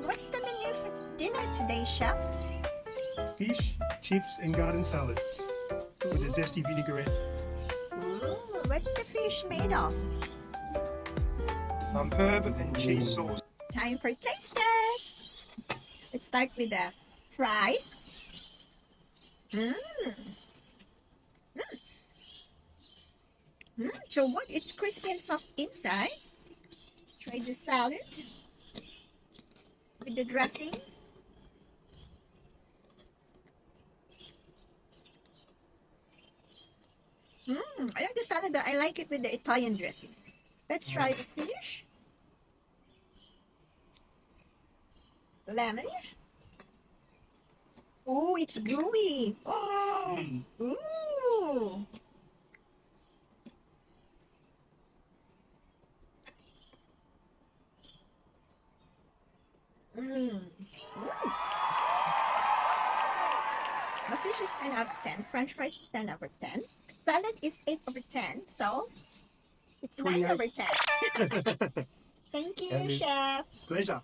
What's the menu for dinner today, chef? Fish, chips, and garden salads with a zesty vinaigrette. What's the fish made of? Herb and cheese sauce. Time for taste test. Let's start with the fries. So what? It's crispy and soft inside. Let's try the salad with the dressing. I like the salad, but I like it with the Italian dressing. Let's try the fish. Lemon. Oh, it's gooey. Oh, ooh. The fish is 10 out of 10. French fries is 10 over 10. Salad is 8 over 10. So, it's 9 over 10. Thank you, chef. Pleasure.